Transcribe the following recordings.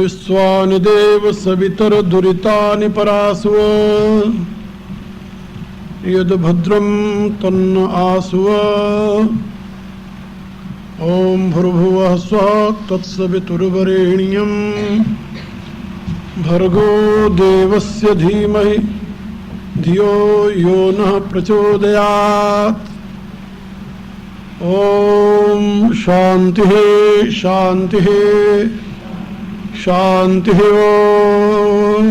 विश्वानि देव सवितरदुरितानि परासुव यद्भद्रं तन्न आसुव। ओम भूर्भुवः स्वः तत्सवितुर्वरेण्यं भर्गो देवस्य धीमहि धियो यो नः प्रचोदयात्। ओम शांति शांति शांति। ओम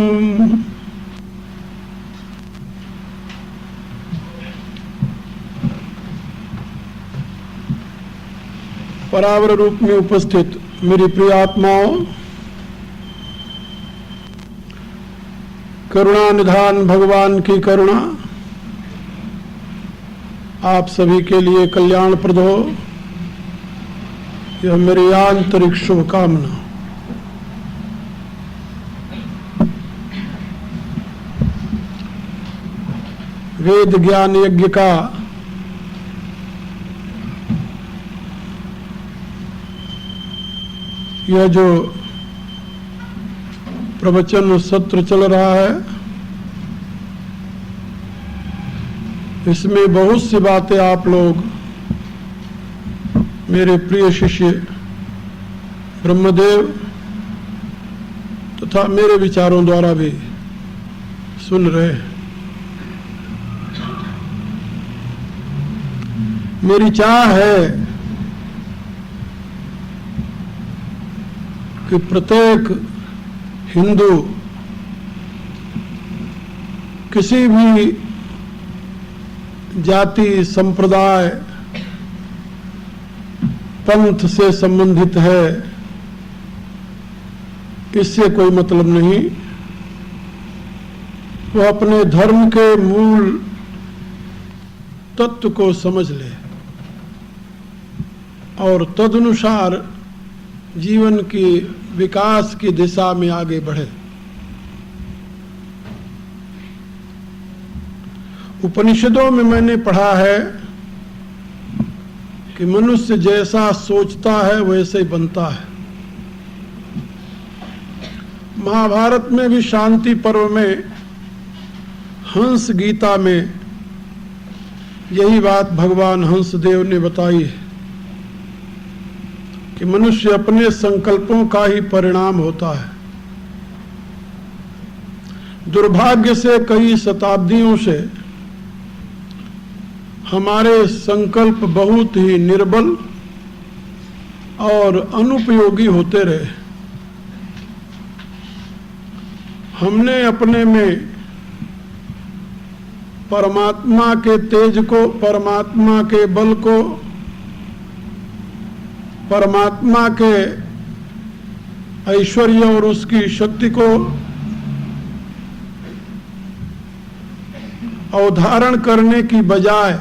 परावर रूप में उपस्थित मेरी प्रिय आत्माओं, करुणा निधान भगवान की करुणा आप सभी के लिए कल्याणप्रद हो, यह मेरी आंतरिक शुभकामना। वेद ज्ञान यज्ञ का यह जो प्रवचन सत्र चल रहा है, इसमें बहुत सी बातें आप लोग मेरे प्रिय शिष्य ब्रह्मदेव तथा मेरे विचारों द्वारा भी सुन रहे हैं। मेरी चाह है कि प्रत्येक हिंदू किसी भी जाति संप्रदाय पंथ से संबंधित है, इससे कोई मतलब नहीं, वो अपने धर्म के मूल तत्व को समझ ले और तदनुसार जीवन की विकास की दिशा में आगे बढ़े। उपनिषदों में मैंने पढ़ा है कि मनुष्य जैसा सोचता है वैसे ही बनता है। महाभारत में भी शांति पर्व में हंस गीता में यही बात भगवान हंसदेव ने बताई है कि मनुष्य अपने संकल्पों का ही परिणाम होता है। दुर्भाग्य से कई शताब्दियों से हमारे संकल्प बहुत ही निर्बल और अनुपयोगी होते रहे। हमने अपने में परमात्मा के तेज को, परमात्मा के बल को, परमात्मा के ऐश्वर्य और उसकी शक्ति को अवधारण करने की बजाय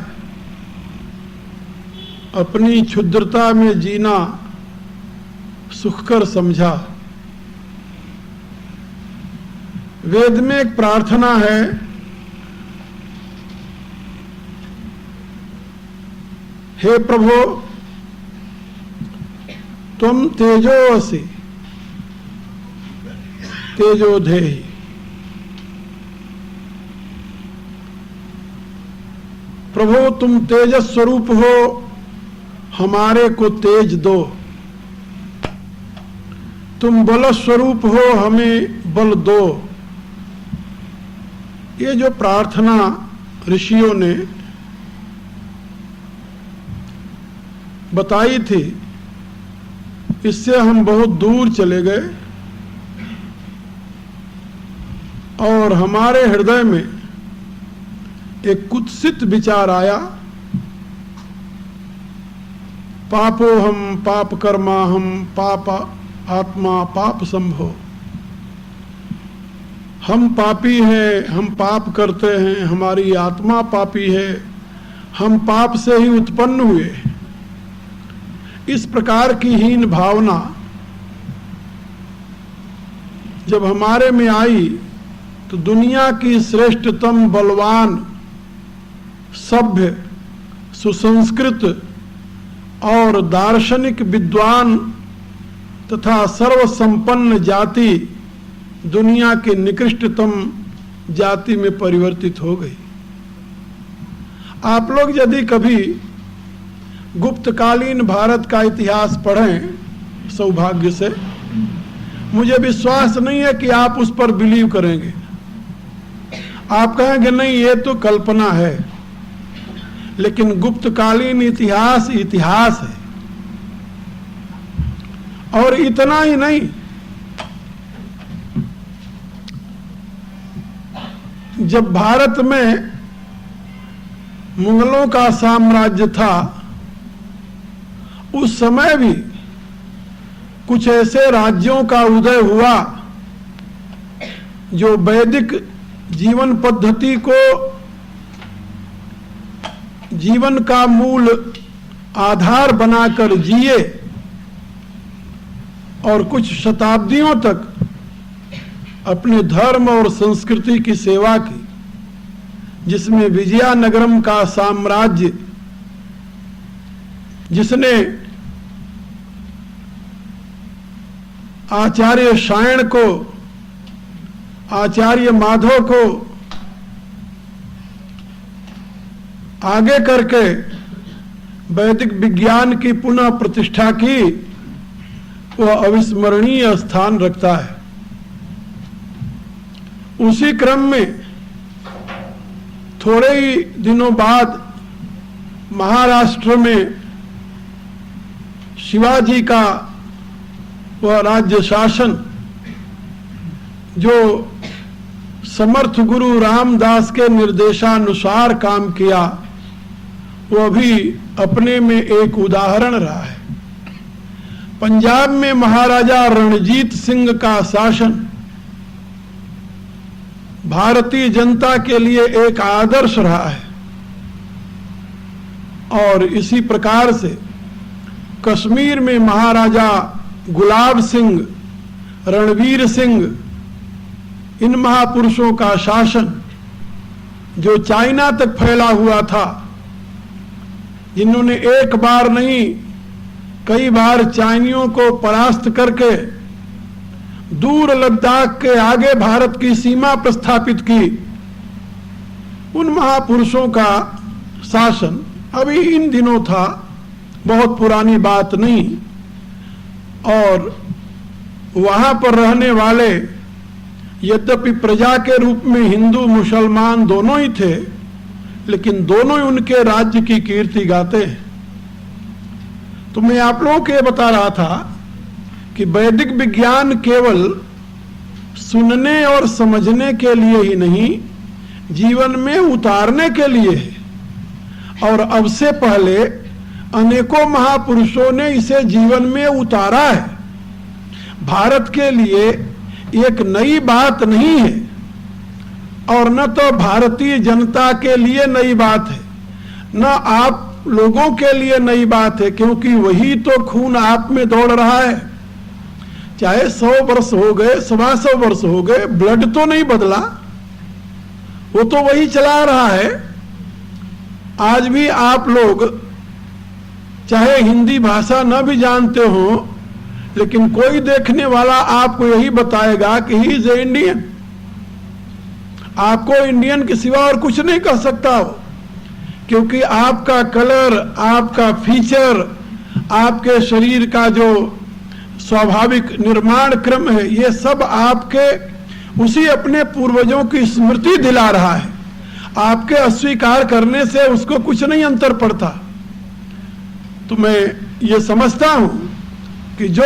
अपनी क्षुद्रता में जीना सुखकर समझा। वेद में एक प्रार्थना है, हे प्रभु तुम तेजोऽसि तेजोधेहि। प्रभु तुम तेजस स्वरूप हो, हमारे को तेज दो। तुम बल स्वरूप हो, हमें बल दो। ये जो प्रार्थना ऋषियों ने बताई थी, इससे हम बहुत दूर चले गए और हमारे हृदय में एक कुत्सित विचार आया, पापो हम पाप कर्मा हम पाप आत्मा पाप संभो। हम पापी हैं, हम पाप करते हैं, हमारी आत्मा पापी है, हम पाप से ही उत्पन्न हुए। इस प्रकार की हीन भावना जब हमारे में आई तो दुनिया की श्रेष्ठतम बलवान सभ्य सुसंस्कृत और दार्शनिक विद्वान तथा सर्वसंपन्न जाति दुनिया के निकृष्टतम जाति में परिवर्तित हो गई। आप लोग यदि कभी गुप्तकालीन भारत का इतिहास पढ़ें सौभाग्य से, मुझे विश्वास नहीं है कि आप उस पर बिलीव करेंगे। आप कहेंगे नहीं ये तो कल्पना है, लेकिन गुप्तकालीन इतिहास इतिहास है। और इतना ही नहीं, जब भारत में मुगलों का साम्राज्य था उस समय भी कुछ ऐसे राज्यों का उदय हुआ जो वैदिक जीवन पद्धति को जीवन का मूल आधार बनाकर जिए और कुछ शताब्दियों तक अपने धर्म और संस्कृति की सेवा की, जिसमें विजयनगरम का साम्राज्य, जिसने आचार्य सायण को, आचार्य माधव को आगे करके वैदिक विज्ञान की पुनः प्रतिष्ठा की, वह अविस्मरणीय स्थान रखता है। उसी क्रम में थोड़े ही दिनों बाद महाराष्ट्र में शिवाजी का वह राज्य शासन जो समर्थ गुरु रामदास के निर्देशानुसार काम किया, वह भी अपने में एक उदाहरण रहा है। पंजाब में महाराजा रणजीत सिंह का शासन भारतीय जनता के लिए एक आदर्श रहा है। और इसी प्रकार से कश्मीर में महाराजा गुलाब सिंह, रणवीर सिंह, इन महापुरुषों का शासन जो चाइना तक फैला हुआ था, जिन्होंने एक बार नहीं कई बार चाइनियों को परास्त करके दूर लद्दाख के आगे भारत की सीमा प्रस्थापित की, उन महापुरुषों का शासन अभी इन दिनों था, बहुत पुरानी बात नहीं। और वहां पर रहने वाले यद्यपि प्रजा के रूप में हिंदू मुसलमान दोनों ही थे, लेकिन दोनों ही उनके राज्य की कीर्ति गाते हैं। तो मैं आप लोगों को बता रहा था कि वैदिक विज्ञान केवल सुनने और समझने के लिए ही नहीं, जीवन में उतारने के लिए है। और अब से पहले अनेकों महापुरुषों ने इसे जीवन में उतारा है। भारत के लिए एक नई बात नहीं है, और न तो भारतीय जनता के लिए नई बात है, न आप लोगों के लिए नई बात है, क्योंकि वही तो खून आप में दौड़ रहा है। चाहे 100 वर्ष हो गए, 125 वर्ष हो गए, ब्लड तो नहीं बदला, वो तो वही चला रहा है। आज भी आप लोग चाहे हिंदी भाषा न भी जानते हो, लेकिन कोई देखने वाला आपको यही बताएगा कि ही इज ए इंडियन। आपको इंडियन के सिवा और कुछ नहीं कह सकता हो, क्योंकि आपका कलर, आपका फीचर, आपके शरीर का जो स्वाभाविक निर्माण क्रम है, ये सब आपके उसी अपने पूर्वजों की स्मृति दिला रहा है। आपके अस्वीकार करने से उसको कुछ नहीं अंतर पड़ता। तो मैं ये समझता हूं कि जो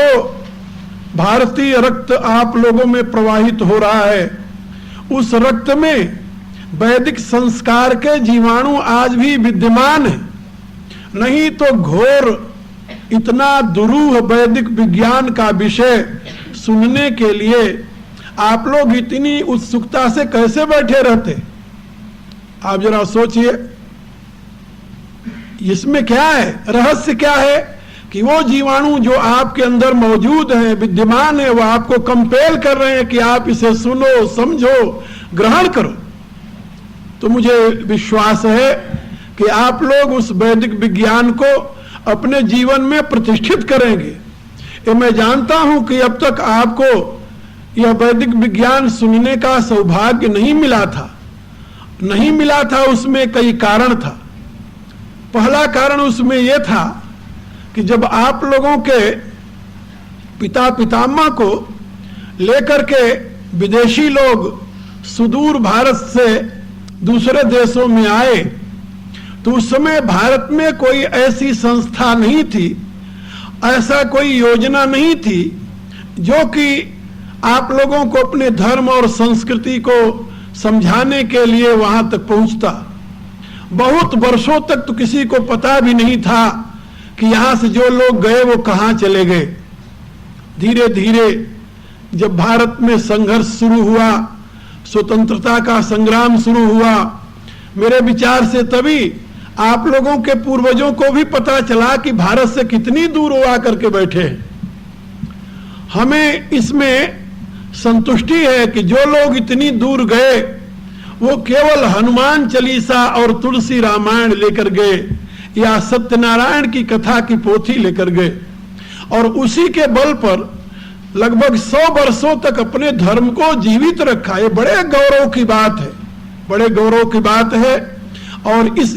भारतीय रक्त आप लोगों में प्रवाहित हो रहा है, उस रक्त में वैदिक संस्कार के जीवाणु आज भी विद्यमान है। नहीं तो घोर इतना दुरूह वैदिक विज्ञान का विषय सुनने के लिए आप लोग इतनी उत्सुकता से कैसे बैठे रहते? आप जरा सोचिए, इसमें क्या है, रहस्य क्या है कि वो जीवाणु जो आपके अंदर मौजूद हैं, विद्यमान है, वो आपको कंपेल कर रहे हैं कि आप इसे सुनो, समझो, ग्रहण करो। तो मुझे विश्वास है कि आप लोग उस वैदिक विज्ञान को अपने जीवन में प्रतिष्ठित करेंगे। कि मैं जानता हूं कि अब तक आपको यह वैदिक विज्ञान सुनने का सौभाग्य नहीं मिला था। उसमें कई कारण था। पहला कारण उसमें यह था कि जब आप लोगों के पिता पितामह को लेकर के विदेशी लोग सुदूर भारत से दूसरे देशों में आए, तो उस समय भारत में कोई ऐसी संस्था नहीं थी, ऐसा कोई योजना नहीं थी जो कि आप लोगों को अपने धर्म और संस्कृति को समझाने के लिए वहां तक पहुंचता। बहुत वर्षों तक तो किसी को पता भी नहीं था कि यहां से जो लोग गए वो कहां चले गए। धीरे धीरे जब भारत में संघर्ष शुरू हुआ, स्वतंत्रता का संग्राम शुरू हुआ, मेरे विचार से तभी आप लोगों के पूर्वजों को भी पता चला कि भारत से कितनी दूर वो आकर के बैठे हैं। हमें इसमें संतुष्टि है कि जो लोग इतनी दूर गए वो केवल हनुमान चालीसा और तुलसी रामायण लेकर गए या सत्यनारायण की कथा की पोथी लेकर गए, और उसी के बल पर लगभग 100 वर्षों तक अपने धर्म को जीवित रखा। ये बड़े गौरव की बात है, बड़े गौरव की बात है। और इस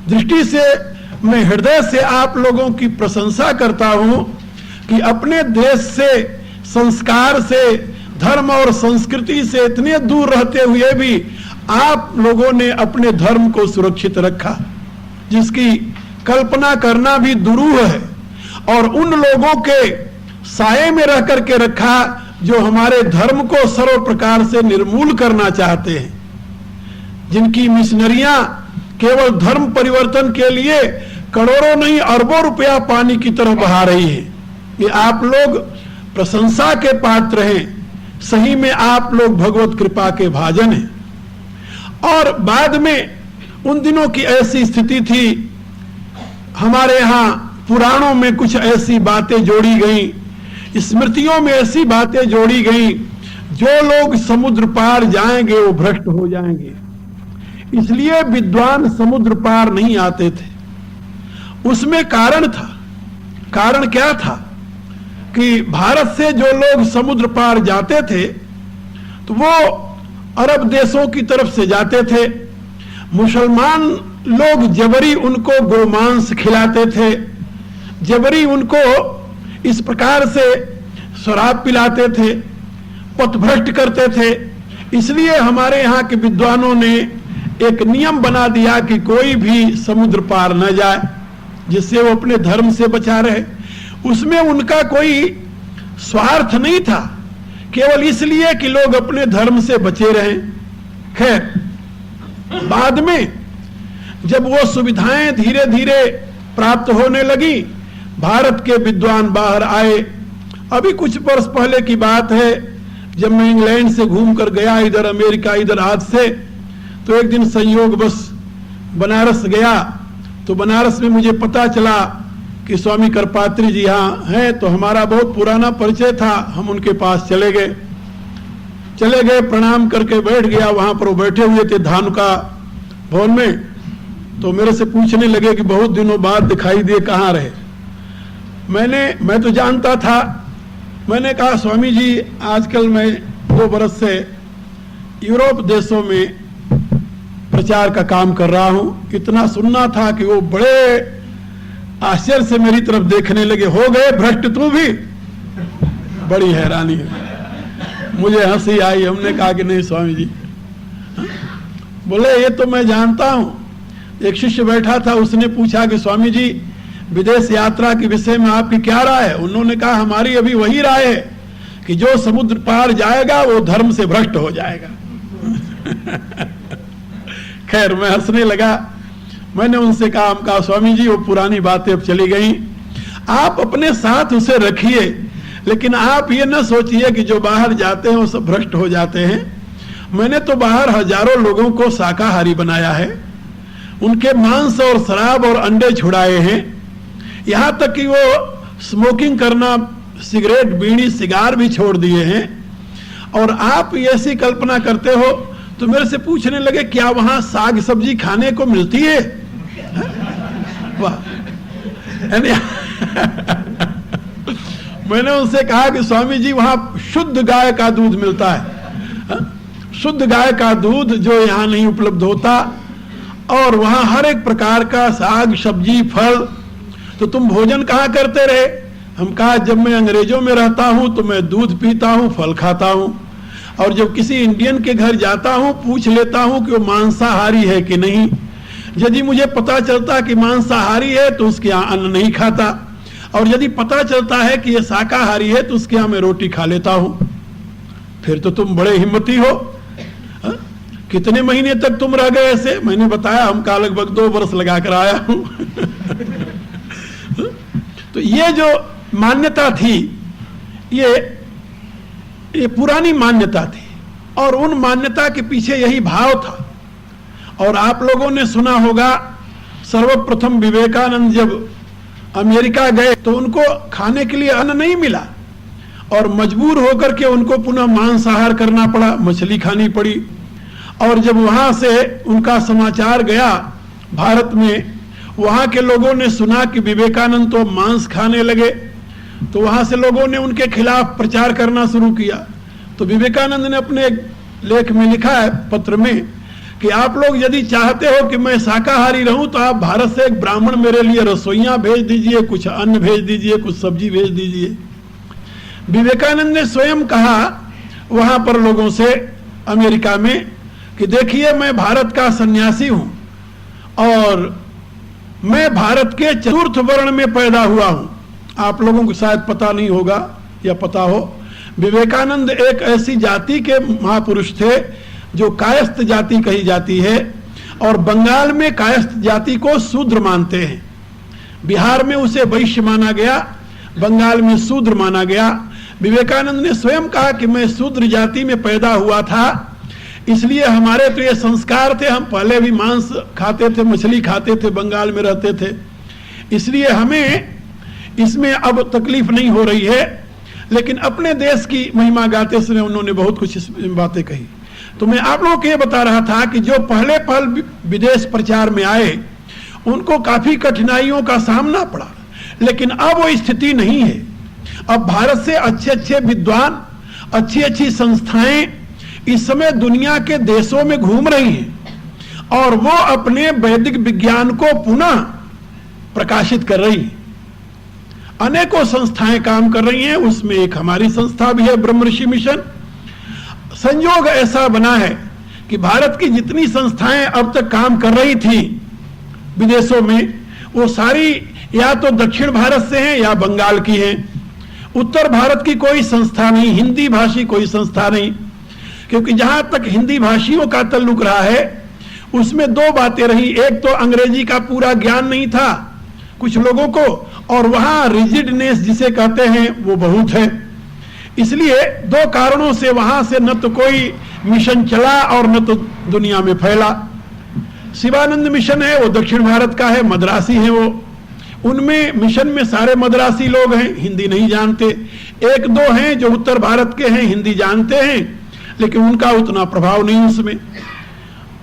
दृष्टि से मैं हृदय से आप लोगों की प्रशंसा करता हूं कि अपने देश से, संस्कार से, धर्म और संस्कृति से इतने दूर रहते हुए भी आप लोगों ने अपने धर्म को सुरक्षित रखा, जिसकी कल्पना करना भी दुरूह है। और उन लोगों के साये में रह करके रखा जो हमारे धर्म को सर्व प्रकार से निर्मूल करना चाहते हैं, जिनकी मिशनरियां केवल धर्म परिवर्तन के लिए करोड़ों नहीं अरबों रुपया पानी की तरह बहा रही है। ये आप लोग प्रशंसा के पात्र हैं। सही में आप लोग भगवत कृपा के भाजन हैं। और बाद में उन दिनों की ऐसी स्थिति थी, हमारे यहाँ पुराणों में कुछ ऐसी बातें जोड़ी गई, स्मृतियों में ऐसी बातें जोड़ी गई, जो लोग समुद्र पार जाएंगे वो भ्रष्ट हो जाएंगे, इसलिए विद्वान समुद्र पार नहीं आते थे। उसमें कारण था। कारण क्या था कि भारत से जो लोग समुद्र पार जाते थे तो वो अरब देशों की तरफ से जाते थे। मुसलमान लोग जबरी उनको गोमांस खिलाते थे, जबरी उनको इस प्रकार से शराब पिलाते थे, पथभ्रष्ट करते थे। इसलिए हमारे यहाँ के विद्वानों ने एक नियम बना दिया कि कोई भी समुद्र पार न जाए, जिससे वो अपने धर्म से बचा रहे। उसमें उनका कोई स्वार्थ नहीं था, केवल इसलिए कि लोग अपने धर्म से बचे रहें। खैर, बाद में जब वो सुविधाएं धीरे धीरे प्राप्त होने लगी, भारत के विद्वान बाहर आए। अभी कुछ वर्ष पहले की बात है, जब मैं इंग्लैंड से घूम कर गया इधर अमेरिका, इधर आज से, तो एक दिन संयोग बस बनारस गया, तो बनारस में मुझे पता चला कि स्वामी करपात्री जी यहाँ हैं। तो हमारा बहुत पुराना परिचय था, हम उनके पास चले गए, प्रणाम करके बैठ गया। वहां पर वो बैठे हुए थे धानुका भवन में। तो मेरे से पूछने लगे कि बहुत दिनों बाद दिखाई दिए, कहाँ रहे। मैं तो जानता था। मैंने कहा स्वामी जी, आजकल मैं 2 बरस से यूरोप देशों में प्रचार का काम कर रहा हूं। इतना सुनना था कि वो बड़े आश्चर्य से मेरी तरफ देखने लगे। हो गए भ्रष्ट तू भी? बड़ी हैरानी है। मुझे हंसी आई। हमने कहा कि नहीं स्वामी जी। बोले ये तो मैं जानता हूं। एक शिष्य बैठा था, उसने पूछा कि स्वामी जी विदेश यात्रा के विषय में आपकी क्या राय है? उन्होंने कहा हमारी अभी वही राय है कि जो समुद्र पार जाएगा वो धर्म से भ्रष्ट हो जाएगा। खैर, मैं हंसने लगा। मैंने उनसे कहा स्वामी जी वो पुरानी बातें अब चली गई, आप अपने साथ उसे रखिए, लेकिन आप ये न सोचिए कि जो बाहर जाते हैं वो सब भ्रष्ट हो जाते हैं। मैंने तो बाहर हजारों लोगों को शाकाहारी बनाया है, उनके मांस और शराब और अंडे छुड़ाए हैं, यहां तक कि वो स्मोकिंग करना, सिगरेट, बीड़ी, सिगार भी छोड़ दिए हैं। और आप ऐसी कल्पना करते हो? तो मेरे से पूछने लगे क्या वहां साग सब्जी खाने को मिलती है? वाह! मैंने उनसे कहा कि स्वामी जी वहां शुद्ध गाय का दूध मिलता है, शुद्ध गाय का दूध जो यहाँ नहीं उपलब्ध होता, और वहां हर एक प्रकार का साग सब्जी फल, तो तुम भोजन कहाँ करते रहे? हम कहा जब मैं अंग्रेजों में रहता हूं तो मैं दूध पीता हूं, फल खाता हूं, और जब किसी इंडियन के घर जाता हूं पूछ लेता हूं कि वो मांसाहारी है कि नहीं। यदि मुझे पता चलता कि मांसाहारी है तो उसके यहाँ अन्न नहीं खाता, और यदि पता चलता है कि ये शाकाहारी है तो उसके यहाँ मैं रोटी खा लेता हूं। फिर तो तुम बड़े हिम्मती हो। कितने महीने तक तुम रह गए ऐसे? मैंने बताया हम का लगभग 2 वर्ष लगा कर आया हूं। तो ये जो मान्यता थी, ये पुरानी मान्यता थी, और उन मान्यता के पीछे यही भाव था। और आप लोगों ने सुना होगा, सर्वप्रथम विवेकानंद जब अमेरिका गए तो उनको खाने के लिए अन्न नहीं मिला, और मजबूर होकर के उनको पुनः मांसाहार करना पड़ा, मछली खानी पड़ी। और जब वहां से उनका समाचार गया भारत में, वहां के लोगों ने सुना कि विवेकानंद तो मांस खाने लगे, तो वहां से लोगों ने उनके खिलाफ प्रचार करना शुरू किया। तो विवेकानंद ने अपने लेख में लिखा है, पत्र में, कि आप लोग यदि चाहते हो कि मैं शाकाहारी रहूं तो आप भारत से एक ब्राह्मण मेरे लिए रसोइयां भेज दीजिए, कुछ अन्न भेज दीजिए, कुछ सब्जी भेज दीजिए। विवेकानंद ने स्वयं कहा वहां पर लोगों से अमेरिका में कि देखिए मैं भारत का सन्यासी हूं, और मैं भारत के चतुर्थ वर्ण में पैदा हुआ हूं। आप लोगों को शायद पता नहीं होगा या पता हो, विवेकानंद एक ऐसी जाति के महापुरुष थे जो कायस्थ जाति कही जाती है, और बंगाल में कायस्थ जाति को शूद्र मानते हैं। बिहार में उसे वैश्य माना गया, बंगाल में शूद्र माना गया। विवेकानंद ने स्वयं कहा कि मैं शूद्र जाति में पैदा हुआ था, इसलिए हमारे तो ये संस्कार थे, हम पहले भी मांस खाते थे, मछली खाते थे, बंगाल में रहते थे, इसलिए हमें इसमें अब तकलीफ नहीं हो रही है। लेकिन अपने देश की महिमा गाते समय उन्होंने बहुत कुछ बातें कही। तो मैं आप लोगों को ये बता रहा था कि जो पहले विदेश प्रचार में आए उनको काफी कठिनाइयों का सामना पड़ा, लेकिन अब वो स्थिति नहीं है। अब भारत से अच्छे अच्छे विद्वान, अच्छी अच्छी संस्थाएं इस समय दुनिया के देशों में घूम रही हैं, और वो अपने वैदिक विज्ञान को पुनः प्रकाशित कर रही हैं। अनेकों संस्थाएं काम कर रही हैं, उसमें एक हमारी संस्था भी है, ब्रह्म ऋषि मिशन। संयोग ऐसा बना है कि भारत की जितनी संस्थाएं अब तक काम कर रही थी विदेशों में, वो सारी या तो दक्षिण भारत से हैं या बंगाल की हैं। उत्तर भारत की कोई संस्था नहीं, हिंदी भाषी कोई संस्था नहीं, क्योंकि जहां तक हिंदी भाषियों का ताल्लुक रहा है उसमें 2 बातें रही। एक तो अंग्रेजी का पूरा ज्ञान नहीं था कुछ लोगों को, और वहां रिजिडनेस जिसे कहते हैं वो बहुत है। इसलिए 2 कारणों से वहां से न तो कोई मिशन चला और न तो दुनिया में फैला। शिवानंद मिशन है वो दक्षिण भारत का है, मद्रासी है वो, उनमें मिशन में सारे मद्रासी लोग हैं, हिंदी नहीं जानते। 1-2 हैं जो उत्तर भारत के हैं, हिंदी जानते हैं, लेकिन उनका उतना प्रभाव नहीं उसमें।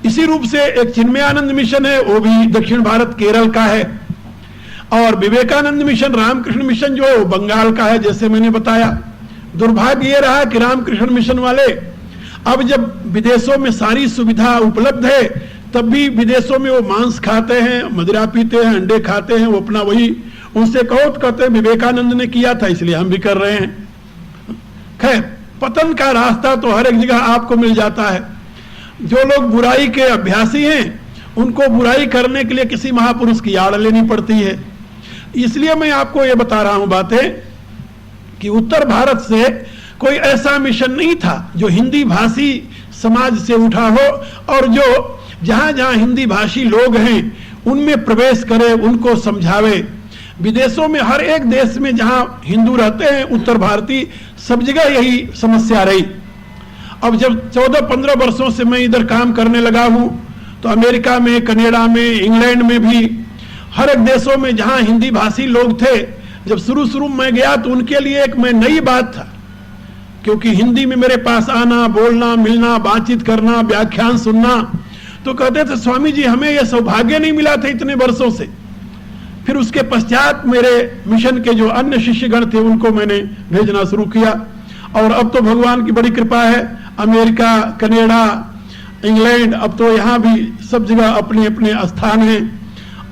इसी रूप से एक चिन्मयानंद मिशन है, वो भी दक्षिण भारत केरल का है, और विवेकानंद मिशन, रामकृष्ण मिशन जो है वो बंगाल का है, जैसे मैंने बताया। दुर्भाग्य ये रहा कि रामकृष्ण मिशन वाले अब जब विदेशों में सारी सुविधा उपलब्ध है तब भी विदेशों में वो मांस खाते हैं, मदिरा पीते हैं, अंडे खाते हैं, वो अपना वही, उनसे कहो तो कहते हैं विवेकानंद ने किया था इसलिए हम भी कर रहे हैं। खैर, पतन का रास्ता तो हर एक जगह आपको मिल जाता है। जो लोग बुराई के अभ्यासी हैं उनको बुराई करने के लिए किसी महापुरुष की आड़ लेनी पड़ती है। इसलिए मैं आपको ये बता रहा हूं बातें कि उत्तर भारत से कोई ऐसा मिशन नहीं था जो हिंदी भाषी समाज से उठा हो, और जो जहां जहां हिंदी भाषी लोग हैं उनमें प्रवेश करे, उनको समझावे। विदेशों में हर एक देश में जहां हिंदू रहते हैं, उत्तर भारतीय, सब जगह यही समस्या रही। अब जब 14-15 वर्षों से मैं इधर काम करने लगा हूं तो अमेरिका में, कनाडा में, इंग्लैंड में भी, हर एक देशों में जहां हिंदी भाषी लोग थे, जब शुरू में गया तो उनके लिए एक मैं नई बात था, क्योंकि हिंदी में मेरे पास आना, बोलना, मिलना, बातचीत करना, व्याख्यान सुनना, तो कहते थे स्वामी जी हमें यह सौभाग्य नहीं मिला था इतने वर्षों से। फिर उसके पश्चात मेरे मिशन के जो अन्य शिष्यगण थे उनको मैंने भेजना शुरू किया, और अब तो भगवान की बड़ी कृपा है, अमेरिका, कनाडा, इंग्लैंड, अब तो यहाँ भी सब जगह अपने अपने स्थान हैं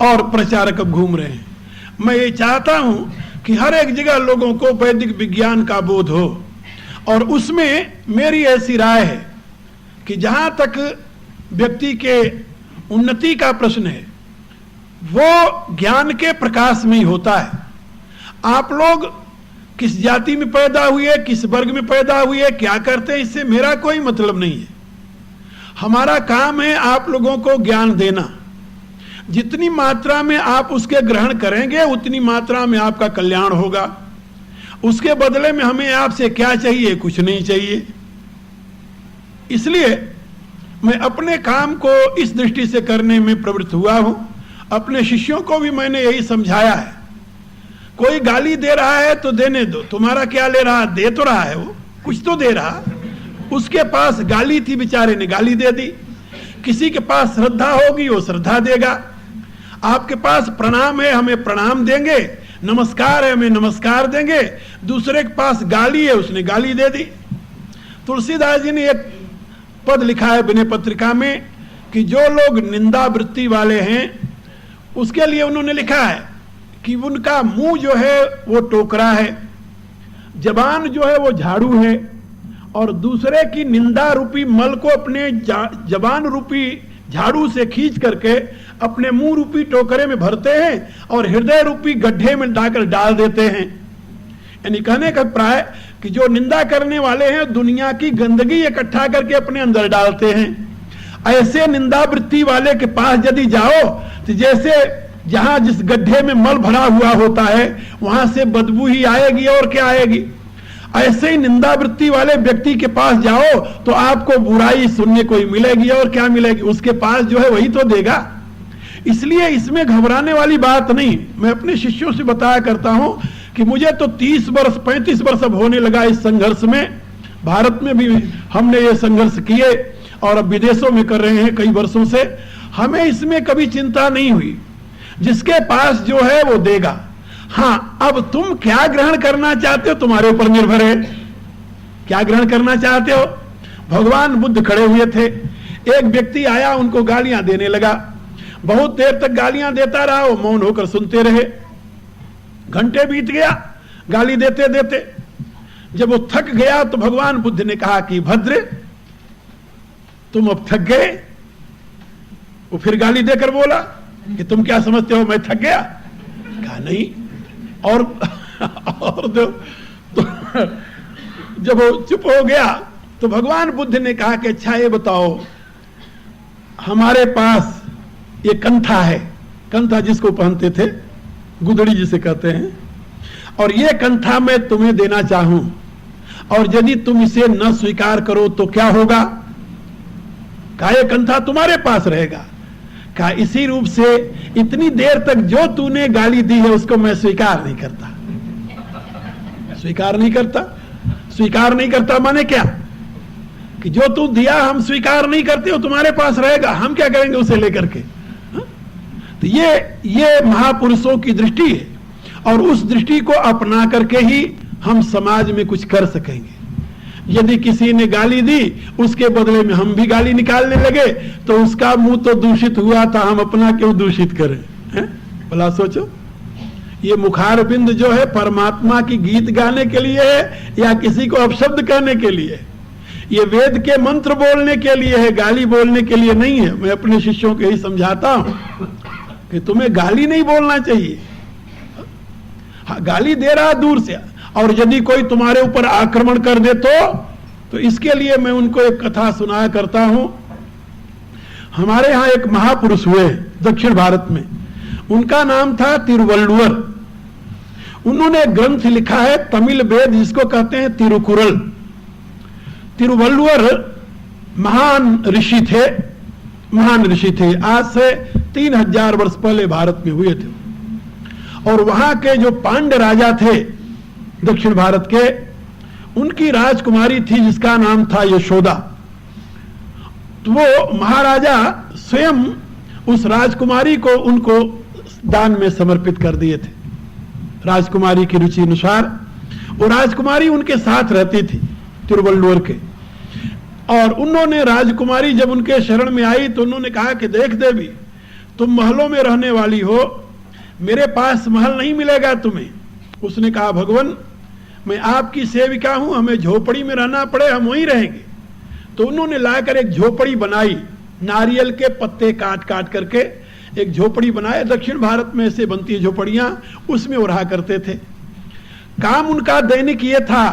और प्रचारक अब घूम रहे हैं। मैं ये चाहता हूँ कि हर एक जगह लोगों को वैदिक विज्ञान का बोध हो, और उसमें मेरी ऐसी राय है कि जहाँ तक व्यक्ति के उन्नति का प्रश्न है वो ज्ञान के प्रकाश में ही होता है। आप लोग किस जाति में पैदा हुए, किस वर्ग में पैदा हुए, क्या करते हैं, इससे मेरा कोई मतलब नहीं है। हमारा काम है आप लोगों को ज्ञान देना। जितनी मात्रा में आप उसके ग्रहण करेंगे उतनी मात्रा में आपका कल्याण होगा। उसके बदले में हमें आपसे क्या चाहिए? कुछ नहीं चाहिए। इसलिए मैं अपने काम को इस दृष्टि से करने में प्रवृत्त हुआ हूं। अपने शिष्यों को भी मैंने यही समझाया है। कोई गाली दे रहा है तो देने दो, तुम्हारा क्या ले रहा, दे तो रहा है, वो कुछ तो दे रहा। उसके पास गाली थी, बेचारे ने गाली दे दी। किसी के पास श्रद्धा होगी वो श्रद्धा देगा। आपके पास प्रणाम है, हमें प्रणाम देंगे, नमस्कार है, हमें नमस्कार देंगे। दूसरे के पास गाली है, उसने गाली दे दी। तुलसीदास जी ने एक पद लिखा है विनय पत्रिका में कि जो लोग निंदा वृत्ति वाले हैं उसके लिए उन्होंने लिखा है कि उनका मुंह जो है वो टोकरा है, जबान जो है वो झाड़ू है, और दूसरे की निंदा रूपी मल को अपने जबान रूपी झाड़ू से खींच करके अपने मुंह रूपी टोकरे में भरते हैं और हृदय रूपी गड्ढे में डाकर डाल देते हैं। यानी कहने का प्राय कि जो निंदा करने वाले हैं दुनिया की गंदगी इकट्ठा करके अपने अंदर डालते हैं। ऐसे निंदा वृत्ति वाले के पास यदि जाओ तो जैसे जहां जिस गड्ढे में मल भरा हुआ होता है वहां से बदबू ही आएगी और क्या आएगी। ऐसे ही निंदा वृत्ति वाले व्यक्ति के पास जाओ तो आपको बुराई सुनने को ही मिलेगी, और क्या मिलेगी, उसके पास जो है वही तो देगा। इसलिए इसमें घबराने वाली बात नहीं। मैं अपने शिष्यों से बताया करता हूं कि मुझे तो 30 वर्ष 35 वर्ष अब होने लगा इस संघर्ष में। भारत में भी हमने ये संघर्ष किए और अब विदेशों में कर रहे हैं कई वर्षों से। हमें इसमें कभी चिंता नहीं हुई। जिसके पास जो है वो देगा। हाँ, अब तुम क्या ग्रहण करना चाहते हो तुम्हारे ऊपर निर्भर है। क्या ग्रहण करना चाहते हो? भगवान बुद्ध खड़े हुए थे, एक व्यक्ति आया उनको गालियां देने लगा। बहुत देर तक गालियां देता रहा, वो मौन होकर सुनते रहे। घंटे बीत गया गाली देते देते। जब वो थक गया तो भगवान बुद्ध ने कहा कि भद्र तुम अब थक गए। वो फिर गाली देकर बोला कि तुम क्या समझते हो मैं थक गया? कहा नहीं। और तो जब वो चुप हो गया तो भगवान बुद्ध ने कहा कि अच्छा ये बताओ, हमारे पास ये कंथा है, कंथा जिसको पहनते थे, गुदड़ी जिसे कहते हैं, और ये कंथा मैं तुम्हें देना चाहूं, और यदि तुम इसे न स्वीकार करो तो क्या होगा? कहा ये कंथा तुम्हारे पास रहेगा। कहा इसी रूप से इतनी देर तक जो तूने गाली दी है उसको मैं स्वीकार नहीं करता। स्वीकार नहीं करता? स्वीकार नहीं करता माने क्या? कि जो तू दिया हम स्वीकार नहीं करते हो, तुम्हारे पास रहेगा, हम क्या करेंगे उसे लेकर के? तो ये महापुरुषों की दृष्टि है, और उस दृष्टि को अपना करके ही हम समाज में कुछ कर सकेंगे। यदि किसी ने गाली दी उसके बदले में हम भी गाली निकालने लगे तो उसका मुंह तो दूषित हुआ था, हम अपना क्यों दूषित करें? भला सोचो। ये मुखार बिंद जो है परमात्मा की गीत गाने के लिए है या किसी को अपशब्द कहने के लिए? ये वेद के मंत्र बोलने के लिए है, गाली बोलने के लिए नहीं है। मैं अपने शिष्यों को यही समझाता हूं कि तुम्हें गाली नहीं बोलना चाहिए। गाली दे रहा दूर से, और यदि कोई तुम्हारे ऊपर आक्रमण कर दे तो इसके लिए मैं उनको एक कथा सुनाया करता हूं। हमारे यहां एक महापुरुष हुए दक्षिण भारत में, उनका नाम था तिरुवल्लुवर। उन्होंने ग्रंथ लिखा है तमिल वेद जिसको कहते हैं तिरुकुरल। तिरुवल्लुवर महान ऋषि थे, महान ऋषि थे। आज से 3000 वर्ष पहले भारत में हुए थे, और वहां के जो पांड्य राजा थे दक्षिण भारत के, उनकी राजकुमारी थी जिसका नाम था यशोदा। तो वो महाराजा स्वयं उस राजकुमारी को उनको दान में समर्पित कर दिए थे राजकुमारी की रुचि अनुसार। वो राजकुमारी उनके साथ रहती थी तिरुवल्लुवर के, और उन्होंने राजकुमारी जब उनके शरण में आई तो उन्होंने कहा कि देख देवी, तुम महलों में रहने वाली हो, मेरे पास महल नहीं मिलेगा तुम्हें। उसने कहा भगवान, मैं आपकी सेविका हूं, हमें झोपड़ी में रहना पड़े हम वहीं रहेंगे। तो उन्होंने लाकर एक झोपड़ी बनाई, नारियल के पत्ते काट काट करके एक झोपड़ी बनाए। दक्षिण भारत में ऐसे बनती है झोपड़ियां, उसमें वो रहा करते थे। काम उनका दैनिक ये था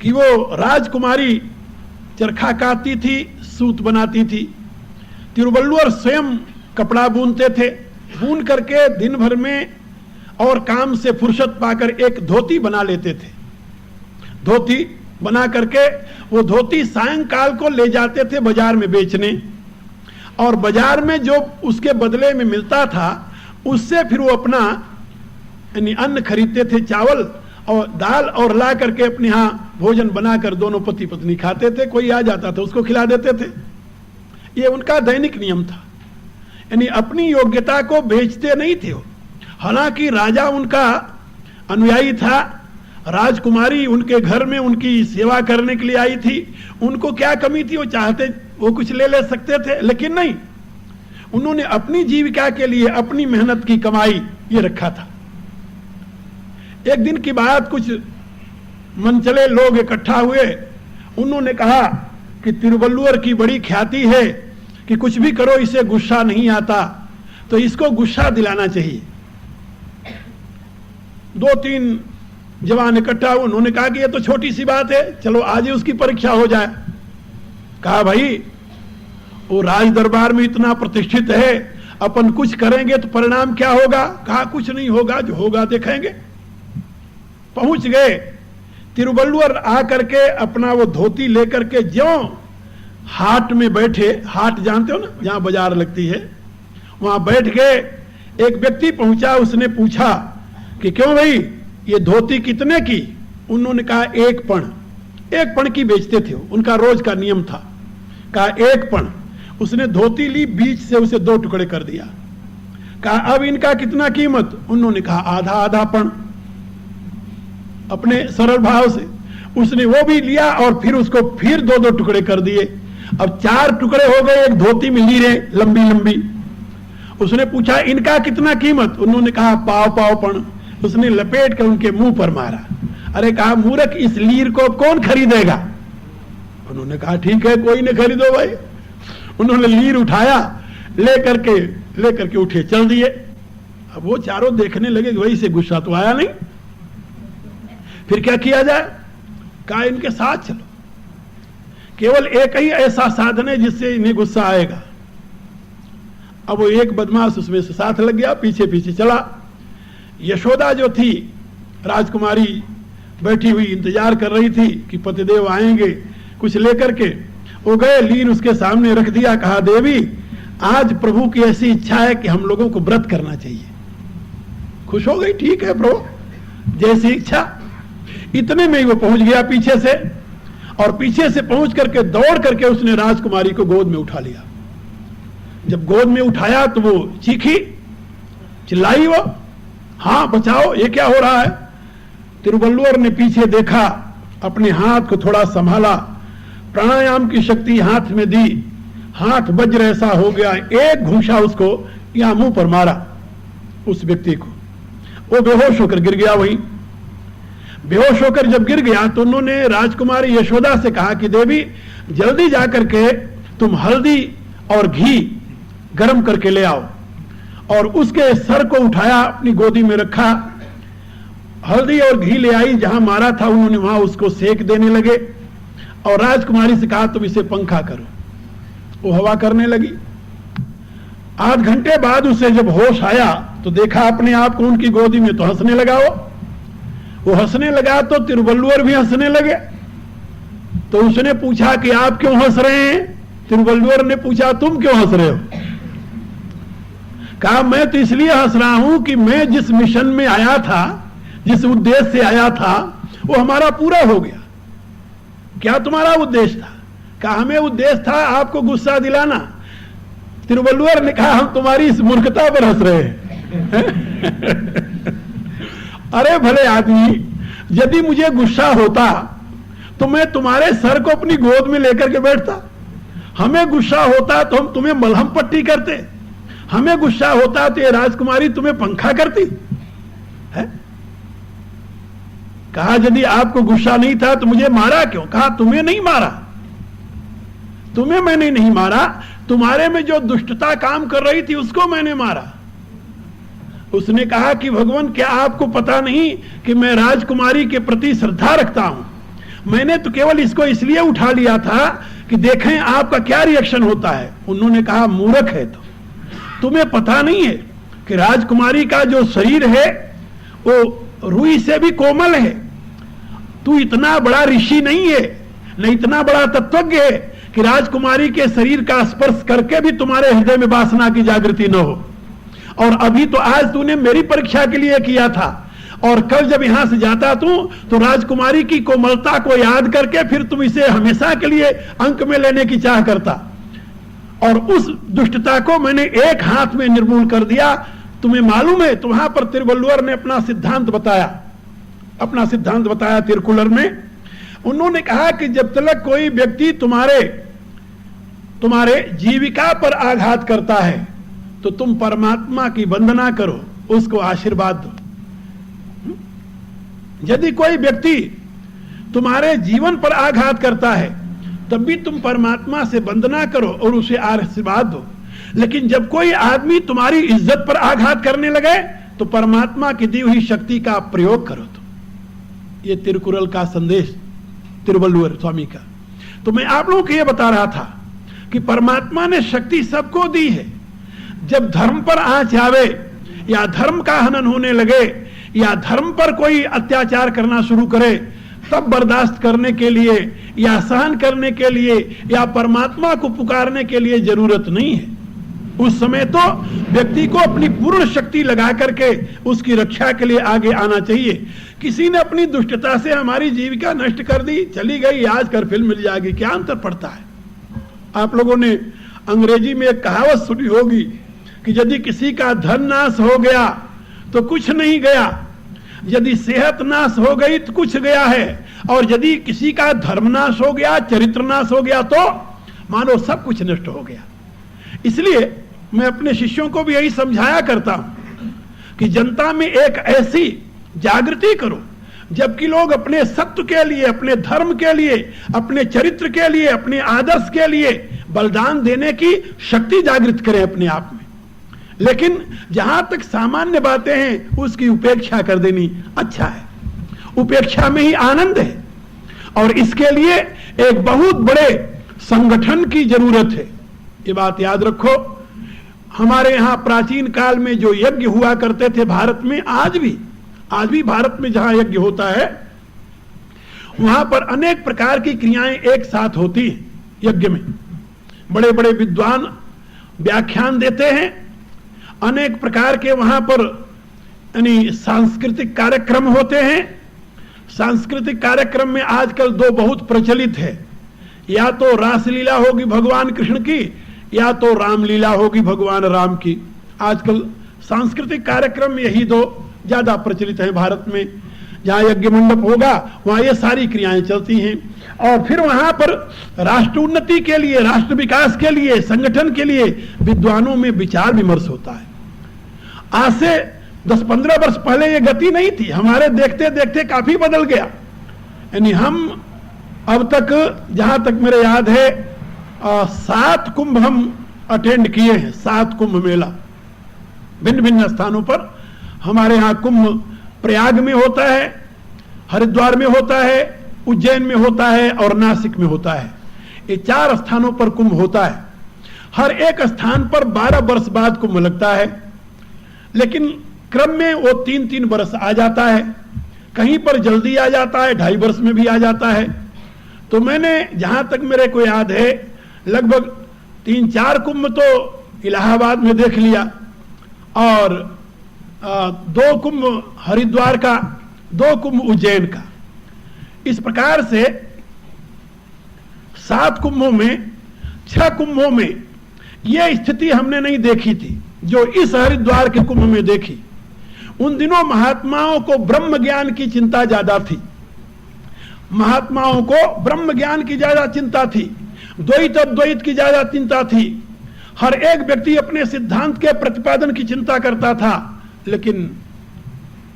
कि वो राजकुमारी चरखा काटती थी, सूत बनाती थी। तिरुवल्लुवर स्वयं कपड़ा बुनते थे, बुन करके दिन भर में और काम से फुर्सत पाकर एक धोती बना लेते थे। धोती बना करके वो धोती सायंकाल को ले जाते थे बाजार में बेचने, और बाजार में जो उसके बदले में मिलता था उससे फिर वो अपना यानी अन्न खरीदते थे, चावल और दाल, और ला करके अपने यहाँ भोजन बनाकर दोनों पति पत्नी खाते थे। कोई आ जाता था उसको खिला देते थे। ये उनका दैनिक नियम था, यानी अपनी योग्यता को बेचते नहीं थे वो। हालांकि राजा उनका अनुयायी था, राजकुमारी उनके घर में उनकी सेवा करने के लिए आई थी, उनको क्या कमी थी, वो चाहते वो कुछ ले सकते थे, लेकिन नहीं, उन्होंने अपनी जीविका के लिए अपनी मेहनत की कमाई ये रखा था। एक दिन की बात, कुछ मनचले लोग इकट्ठा हुए, उन्होंने कहा कि तिरुवल्लुवर की बड़ी ख्याति है कि कुछ भी करो इसे गुस्सा नहीं आता, तो इसको गुस्सा दिलाना चाहिए। दो तीन जवान इकट्ठा हुए, उन्होंने कहा कि ये तो छोटी सी बात है, चलो आज ही उसकी परीक्षा हो जाए। कहा भाई, वो राज दरबार में इतना प्रतिष्ठित है, अपन कुछ करेंगे तो परिणाम क्या होगा? कहा कुछ नहीं होगा, जो होगा देखेंगे। पहुंच गए तिरुवल्लुवर, आकर के अपना वो धोती लेकर के ज्यों हाट में बैठे, हाट जानते हो ना जहां बाजार लगती है, वहां बैठ गए। एक व्यक्ति पहुंचा, उसने पूछा कि क्यों भाई ये धोती कितने की? उन्होंने कहा 1 पण। 1 पण की बेचते थे, उनका रोज का नियम था। कहा 1 पण। उसने धोती ली, बीच से उसे 2 टुकड़े कर दिया। कहा अब इनका कितना कीमत? उन्होंने कहा आधा आधा पण। अपने सरल भाव से उसने वो भी लिया और फिर उसको फिर 2-2 टुकड़े कर दिए। अब 4 टुकड़े हो गए एक धोती में, लीरे लंबी लंबी। उसने पूछा इनका कितना कीमत? उन्होंने कहा पाव पाव पण। उसने लपेट कर उनके मुंह पर मारा। अरे कहा मूर्ख, इस लीर को कौन खरीदेगा? उन्होंने कहा ठीक है, कोई नहीं खरीदो भाई। उन्होंने लीर उठाया, लेकर के उठे, चल दिए। अब वो चारों देखने लगे, वही से गुस्सा तो आया नहीं, फिर क्या किया जाए? कहा इनके साथ चलो, केवल एक ही ऐसा साधन है जिससे इन्हें गुस्सा आएगा। अब वो एक बदमाश उसमें से साथ लग गया, पीछे पीछे चला। यशोदा जो थी राजकुमारी, बैठी हुई इंतजार कर रही थी कि पतिदेव आएंगे कुछ लेकर के। वो गए, लीन उसके सामने रख दिया। कहा देवी, आज प्रभु की ऐसी इच्छा है कि हम लोगों को व्रत करना चाहिए। खुश हो गई, ठीक है प्रभु, जैसी इच्छा। इतने में ही वो पहुंच गया पीछे से, और पीछे से पहुंच करके दौड़ करके उसने राजकुमारी को गोद में उठा लिया। जब गोद में उठाया तो वो चीखी, चिल्लाई वो, हाँ बचाओ, ये क्या हो रहा है? तिरुवल्लुवर ने पीछे देखा, अपने हाथ को थोड़ा संभाला, प्राणायाम की शक्ति हाथ में दी, हाथ वज्र ऐसा हो गया, एक घूंसा उसको यहां मुंह पर मारा उस व्यक्ति को। वो बेहोश होकर गिर गया। वहीं बेहोश होकर जब गिर गया तो उन्होंने राजकुमारी यशोदा से कहा कि देवी जल्दी जाकर के तुम हल्दी और घी गर्म करके ले आओ। और उसके सर को उठाया, अपनी गोदी में रखा, हल्दी और घी ले आई, जहां मारा था उन्होंने वहां उसको सेक देने लगे। और राजकुमारी से कहा तुम इसे पंखा करो। वो हवा करने लगी। आध घंटे बाद उसे जब होश आया तो देखा अपने आप को उनकी गोदी में, तो हंसने लगा। वो हंसने लगा तो तिरुवल्लुवर भी हंसने लगे। तो उसने पूछा कि आप क्यों हंस रहे हैं? तिरुवल्लुवर ने पूछा तुम क्यों हंस रहे हो? कहा मैं तो इसलिए हंस रहा हूं कि मैं जिस मिशन में आया था, जिस उद्देश्य से आया था, वो हमारा पूरा हो गया। क्या तुम्हारा उद्देश्य था? कहा हमें उद्देश्य था आपको गुस्सा दिलाना, तिरुवल्लुवर ने कहा हम तुम्हारी इस मूर्खता पर हंस रहे हैं। अरे भले आदमी, यदि मुझे गुस्सा होता तो मैं तुम्हारे सर को अपनी गोद में लेकर के बैठता। हमें गुस्सा होता तो हम तुम्हें मलहम पट्टी करते। हमें गुस्सा होता तो ये राजकुमारी तुम्हें पंखा करती है। कहा यदि आपको गुस्सा नहीं था तो मुझे मारा क्यों? कहा तुम्हें नहीं मारा, तुम्हें मैंने नहीं मारा, तुम्हारे में जो दुष्टता काम कर रही थी उसको मैंने मारा। उसने कहा कि भगवान, क्या आपको पता नहीं कि मैं राजकुमारी के प्रति श्रद्धा रखता हूं? मैंने तो केवल इसको इसलिए उठा लिया था कि देखें आपका क्या रिएक्शन होता है। उन्होंने कहा मूर्ख है तो तुम्हें पता नहीं है कि राजकुमारी का जो शरीर है वो रुई से भी कोमल है। तू इतना बड़ा ऋषि नहीं है, न इतना बड़ा तत्वज्ञ है कि राजकुमारी के शरीर का स्पर्श करके भी तुम्हारे हृदय में वासना की जागृति न हो। और अभी तो आज तूने मेरी परीक्षा के लिए किया था, और कल जब यहां से जाता तू तो राजकुमारी की कोमलता को याद करके फिर तुम इसे हमेशा के लिए अंक में लेने की चाह करता, और उस दुष्टता को मैंने एक हाथ में निर्मूल कर दिया। तुम्हें मालूम है, तो वहां पर तिरुवल्लुवर ने अपना सिद्धांत बताया तिरुकुलर में। उन्होंने कहा कि जब तक कोई व्यक्ति तुम्हारे जीविका पर आघात करता है तो तुम परमात्मा की वंदना करो, उसको आशीर्वाद दो। यदि कोई व्यक्ति तुम्हारे जीवन पर आघात करता है तब भी तुम परमात्मा से वंदना करो और उसे आशीर्वाद दो। लेकिन जब कोई आदमी तुम्हारी इज्जत पर आघात करने लगे तो परमात्मा की दी हुई शक्ति का प्रयोग करो। तो ये तिरुकुरल का संदेश तिरुवल्लुवर स्वामी का। तो मैं आप लोगों को यह बता रहा था कि परमात्मा ने शक्ति सबको दी है। जब धर्म पर आंच आवे या धर्म का हनन होने लगे या धर्म पर कोई अत्याचार करना शुरू करे, तब बर्दाश्त करने के लिए या सहन करने के लिए या परमात्मा को पुकारने के लिए जरूरत नहीं है। उस समय तो व्यक्ति को अपनी पूर्ण शक्ति लगा करके उसकी रक्षा के लिए आगे आना चाहिए। किसी ने अपनी दुष्टता से हमारी जीविका नष्ट कर दी, चली गई, आज कर फिल्म मिल जाएगी, क्या अंतर पड़ता है? आप लोगों ने अंग्रेजी में एक कहावत सुनी होगी कि यदि किसी का धन नाश हो गया तो कुछ नहीं गया, यदि सेहत नाश हो गई तो कुछ गया है, और यदि किसी का धर्म नाश हो गया, चरित्र नाश हो गया तो मानो सब कुछ नष्ट हो गया। इसलिए मैं अपने शिष्यों को भी यही समझाया करता हूं कि जनता में एक ऐसी जागृति करो जबकि लोग अपने सत्य के लिए, अपने धर्म के लिए, अपने चरित्र के लिए, अपने आदर्श के लिए बलिदान देने की शक्ति जागृत करें अपने आप में। लेकिन जहां तक सामान्य बातें हैं उसकी उपेक्षा कर देनी अच्छा है। उपेक्षा में ही आनंद है, और इसके लिए एक बहुत बड़े संगठन की जरूरत है। ये बात याद रखो। हमारे यहां प्राचीन काल में जो यज्ञ हुआ करते थे भारत में, आज भी भारत में जहां यज्ञ होता है वहां पर अनेक प्रकार की क्रियाएं एक साथ होती हैं। यज्ञ में बड़े बड़े विद्वान व्याख्यान देते हैं, अनेक प्रकार के वहां पर यानी सांस्कृतिक कार्यक्रम होते हैं। सांस्कृतिक कार्यक्रम में आजकल दो बहुत प्रचलित है, या तो रासलीला होगी भगवान कृष्ण की, या तो रामलीला होगी भगवान राम की। आजकल सांस्कृतिक कार्यक्रम में यही दो ज्यादा प्रचलित है भारत में। जहां यज्ञ मंडप होगा वहां ये सारी क्रियाएं चलती हैं, और फिर वहां पर राष्ट्र उन्नति के लिए, राष्ट्र विकास के लिए, संगठन के लिए विद्वानों में विचार विमर्श होता है। आज से 10-15 वर्ष पहले ये गति नहीं थी, हमारे देखते देखते काफी बदल गया। यानी हम अब तक, जहां तक मेरे याद है, 7 कुंभ हम अटेंड किए हैं। 7 कुंभ मेला भिन्न भिन्न स्थानों पर। हमारे यहाँ कुंभ प्रयाग में होता है, हरिद्वार में होता है, उज्जैन में होता है और नासिक में होता है। ये 4 स्थानों पर कुंभ होता है। हर एक स्थान पर 12 वर्ष बाद कुंभ लगता है, लेकिन क्रम में वो 3-3 वर्ष आ जाता है। कहीं पर जल्दी आ जाता है, 2.5 वर्ष में भी आ जाता है। तो मैंने जहां तक मेरे को याद है लगभग 3-4 कुंभ तो इलाहाबाद में देख लिया, और 2 कुंभ हरिद्वार का, 2 कुंभ उज्जैन का। इस प्रकार से 7 कुंभों में 6 कुंभों में ये स्थिति हमने नहीं देखी थी जो इस हरिद्वार के कुंभ में देखी। उन दिनों महात्माओं को ब्रह्म ज्ञान की चिंता ज्यादा थी, महात्माओं को ब्रह्म ज्ञान की ज्यादा चिंता थी, द्वैत अद्वैत की ज्यादा चिंता थी। हर एक व्यक्ति अपने सिद्धांत के प्रतिपादन की चिंता करता था। लेकिन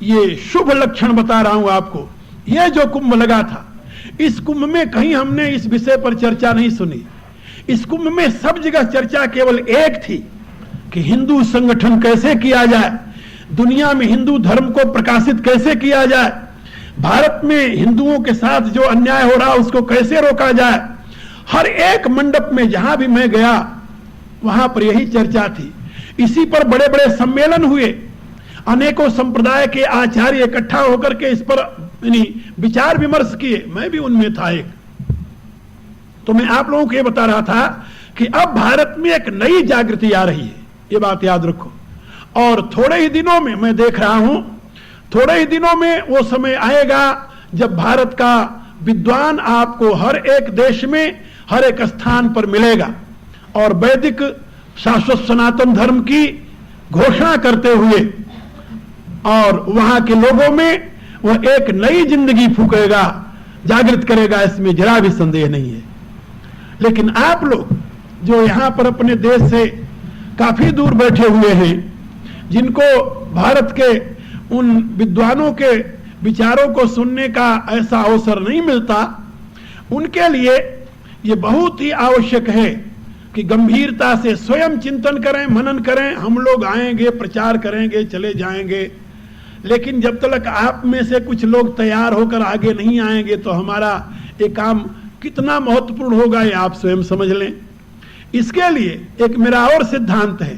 ये शुभ लक्षण बता रहा हूं आपको, ये जो कुंभ लगा था, इस कुंभ में कहीं हमने इस विषय पर चर्चा नहीं सुनी। इस कुंभ में सब जगह चर्चा केवल एक थी कि हिंदू संगठन कैसे किया जाए, दुनिया में हिंदू धर्म को प्रकाशित कैसे किया जाए, भारत में हिंदुओं के साथ जो अन्याय हो रहा उसको कैसे रोका जाए। हर एक मंडप में जहां भी मैं गया वहां पर यही चर्चा थी। इसी पर बड़े बड़े सम्मेलन हुए, अनेकों संप्रदाय के आचार्य इकट्ठा होकर के इस पर विचार विमर्श किए, मैं भी उनमें था एक। तो मैं आप लोगों को यह बता रहा था कि अब भारत में एक नई जागृति आ रही है, ये बात याद रखो। और थोड़े ही दिनों में मैं देख रहा हूं, थोड़े ही दिनों में वो समय आएगा जब भारत का विद्वान आपको हर एक देश में हर एक स्थान पर मिलेगा और वैदिक शाश्वत सनातन धर्म की घोषणा करते हुए और वहां के लोगों में वह एक नई जिंदगी फूकेगा, जागृत करेगा, इसमें जरा भी संदेह नहीं है। लेकिन आप लोग जो यहां पर अपने देश से काफी दूर बैठे हुए हैं, जिनको भारत के उन विद्वानों के विचारों को सुनने का ऐसा अवसर नहीं मिलता, उनके लिए ये बहुत ही आवश्यक है कि गंभीरता से स्वयं चिंतन करें, मनन करें। हम लोग आएंगे, प्रचार करेंगे, चले जाएंगे, लेकिन जब तक आप में से कुछ लोग तैयार होकर आगे नहीं आएंगे तो हमारा ये काम कितना महत्वपूर्ण होगा ये आप स्वयं समझ लें। इसके लिए एक मेरा और सिद्धांत है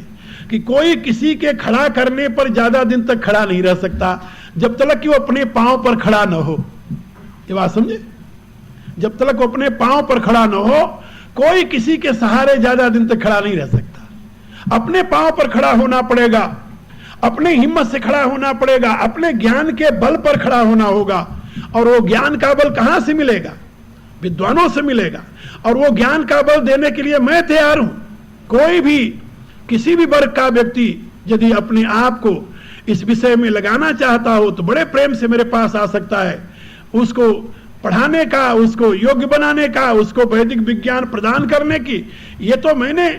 कि कोई किसी के खड़ा करने पर ज्यादा दिन तक खड़ा नहीं रह सकता जब तक कि वो अपने पांव पर खड़ा न हो। ये बात समझे? जब तक वो अपने पांव पर खड़ा न हो, कोई किसी के सहारे ज्यादा दिन तक खड़ा नहीं रह सकता। अपने पांव पर खड़ा होना पड़ेगा, अपने हिम्मत से खड़ा होना पड़ेगा, अपने ज्ञान के बल पर खड़ा होना होगा। और वो ज्ञान का बल कहां से मिलेगा? विद्वानों से मिलेगा। और वो ज्ञान का बल देने के लिए मैं तैयार हूं। कोई भी किसी भी वर्ग का व्यक्ति यदि अपने आप को इस विषय में लगाना चाहता हो तो बड़े प्रेम से मेरे पास आ सकता है। उसको पढ़ाने का, उसको योग्य बनाने का, उसको वैदिक विज्ञान प्रदान करने की, ये तो मैंने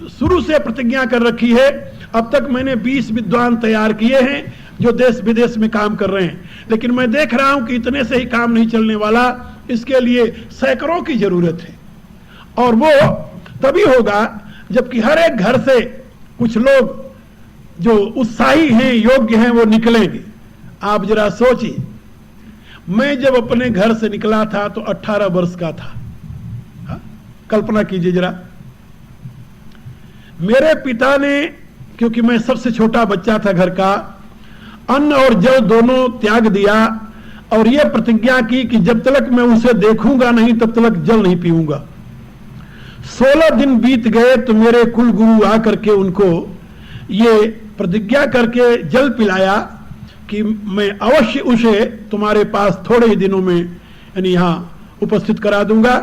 शुरू से प्रतिज्ञा कर रखी है। अब तक मैंने 20 विद्वान तैयार किए हैं जो देश विदेश में काम कर रहे हैं। लेकिन मैं देख रहा हूं कि इतने से ही काम नहीं चलने वाला, इसके लिए सैकड़ों की जरूरत है। और वो तभी होगा जबकि हर एक घर से कुछ लोग जो उत्साही हैं, योग्य हैं, वो निकलेंगे। आप जरा सोचिए, मैं जब अपने घर से निकला था तो 18 वर्ष का था। हा? कल्पना कीजिए जरा। मेरे पिता ने, क्योंकि मैं सबसे छोटा बच्चा था घर का, अन्न और जल दोनों त्याग दिया और यह प्रतिज्ञा की कि जब तक मैं उसे देखूंगा नहीं तब तक जल नहीं पीऊंगा। 16 दिन बीत गए तो मेरे कुल गुरु आकर के उनको ये प्रतिज्ञा करके जल पिलाया कि मैं अवश्य उसे तुम्हारे पास थोड़े ही दिनों में यानी यहां उपस्थित करा दूंगा।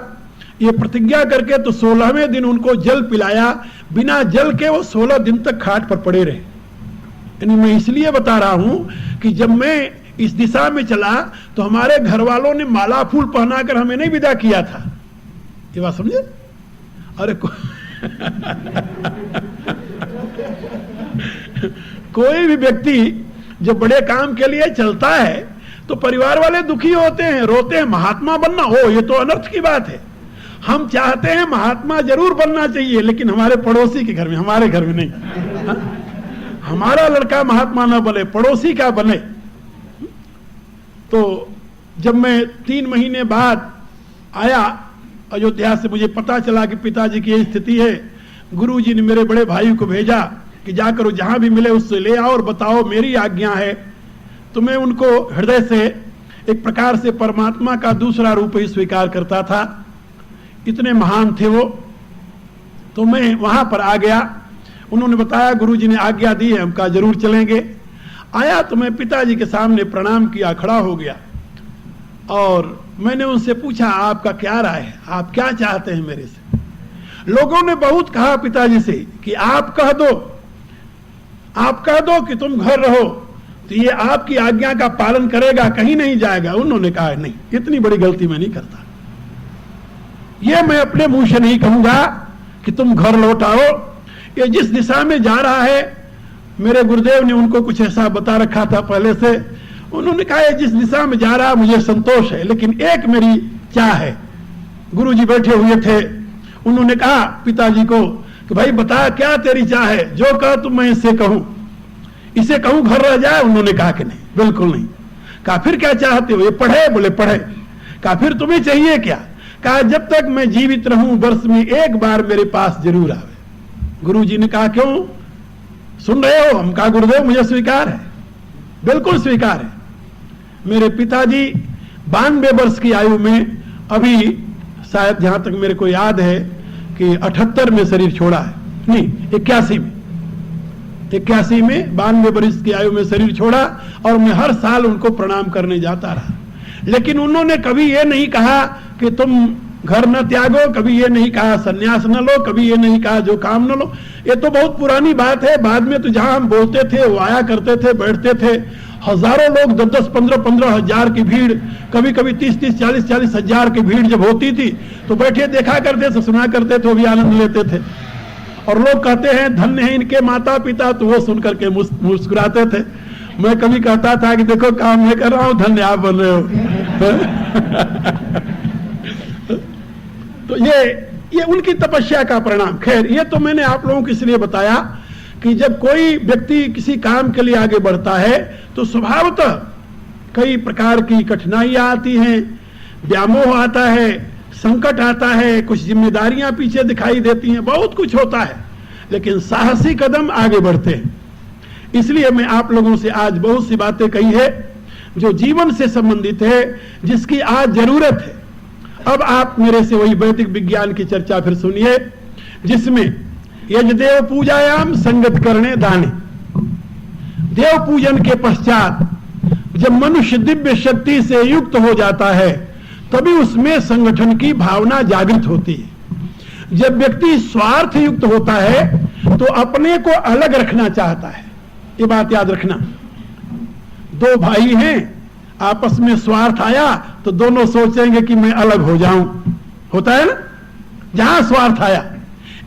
ये प्रतिज्ञा करके तो 16वें दिन उनको जल पिलाया। बिना जल के वो 16 दिन तक खाट पर पड़े रहे। यानी मैं इसलिए बता रहा हूं कि जब मैं इस दिशा में चला तो हमारे घर वालों ने माला फूल पहनाकर हमें नहीं विदा किया था। ये बात समझे? अरे कोई भी व्यक्ति जब बड़े काम के लिए चलता है तो परिवार वाले दुखी होते हैं, रोते हैं, महात्मा बनना हो, ये तो अनर्थ की बात है। हम चाहते हैं महात्मा जरूर बनना चाहिए, लेकिन हमारे पड़ोसी के घर में, हमारे घर में नहीं। हा? हमारा लड़का महात्मा ना बने, पड़ोसी का बने। तो जब मैं 3 महीने बाद आया अयोध्या से, मुझे पता चला कि पिताजी की यही स्थिति है। गुरुजी ने मेरे बड़े भाई को भेजा कि जाकर जहां भी मिले उससे ले आओ और बताओ मेरी आज्ञा है। तो मैं उनको हृदय से एक प्रकार से परमात्मा का दूसरा रूप ही स्वीकार करता था, इतने महान थे वो। तो मैं वहां पर आ गया। उन्होंने बताया गुरुजी ने आज्ञा दी है, हम कहा जरूर चलेंगे। आया तो मैं पिताजी के सामने प्रणाम किया, खड़ा हो गया और मैंने उनसे पूछा आपका क्या राय है, आप क्या चाहते हैं मेरे से? लोगों ने बहुत कहा पिताजी से कि आप कह दो कि तुम घर रहो तो ये आपकी आज्ञा का पालन करेगा, कहीं नहीं जाएगा। उन्होंने कहा नहीं, इतनी बड़ी गलती मैं नहीं करता, ये मैं अपने मुंह से नहीं कहूंगा कि तुम घर लौट आओ। ये जिस दिशा में जा रहा है, मेरे गुरुदेव ने उनको कुछ ऐसा बता रखा था पहले से। उन्होंने कहा जिस दिशा में जा रहा है मुझे संतोष है, लेकिन एक मेरी चाह है। गुरुजी बैठे हुए थे, उन्होंने कहा पिताजी को कि भाई बता क्या तेरी चाह है, जो कह तुम मैं इससे कहूं, इसे कहूं घर रह जाए। उन्होंने कहा कि नहीं, बिल्कुल नहीं। कहा फिर क्या चाहते हो? ये पढ़े? बोले पढ़े। कहा फिर तुम्हें चाहिए क्या? कहा जब तक मैं जीवित रहूं वर्ष में एक बार मेरे पास जरूर आवे। गुरुजी ने कहा क्यों, सुन रहे हो? हम कहा गुरुदेव मुझे स्वीकार है, बिल्कुल स्वीकार है। मेरे पिताजी 92 वर्ष की आयु में, अभी शायद जहां तक मेरे को याद है कि 78 में शरीर छोड़ा है, नहीं 81 में, 92 वर्ष की आयु में शरीर छोड़ा। और मैं हर साल उनको प्रणाम करने जाता रहा, लेकिन उन्होंने कभी ये नहीं कहा कि तुम घर न त्यागो, कभी ये नहीं कहा सन्यास न लो, कभी ये नहीं कहा जो काम न लो। ये तो बहुत पुरानी बात है। बाद में तो जहां हम बोलते थे वो आया करते थे, बैठते थे, हजारों लोग, 10-10, 15-15 हजार की भीड़, कभी कभी 30-30, 40-40 हजार की भीड़ जब होती थी तो बैठे देखा करते थे, सुना करते थे, वो भी आनंद लेते थे। और लोग कहते हैं धन्य है इनके माता पिता, तो वो सुन करके मुस्कुराते थे। मैं कभी कहता था कि देखो काम मैं कर रहा हूं, धन्य आप बन रहे हो। तो ये उनकी तपस्या का परिणाम। खैर ये तो मैंने आप लोगों को इसलिए बताया कि जब कोई व्यक्ति किसी काम के लिए आगे बढ़ता है तो स्वभावतः कई प्रकार की कठिनाइयां आती हैं, व्यामोह आता है, संकट आता है, कुछ जिम्मेदारियां पीछे दिखाई देती हैं, बहुत कुछ होता है, लेकिन साहसी कदम आगे बढ़ते हैं। इसलिए मैं आप लोगों से आज बहुत सी बातें कही है जो जीवन से संबंधित है, जिसकी आज जरूरत है। अब आप मेरे से वही वैदिक विज्ञान की चर्चा फिर सुनिए, जिसमें यजदेव पूजायाम संगत करने दाने, देव पूजन के पश्चात जब मनुष्य दिव्य शक्ति से युक्त हो जाता है तभी उसमें संगठन की भावना जागृत होती है। जब व्यक्ति स्वार्थ युक्त होता है तो अपने को अलग रखना चाहता है। ये बात याद रखना, दो भाई हैं, आपस में स्वार्थ आया तो दोनों सोचेंगे कि मैं अलग हो जाऊं, होता है ना। जहां स्वार्थ आया,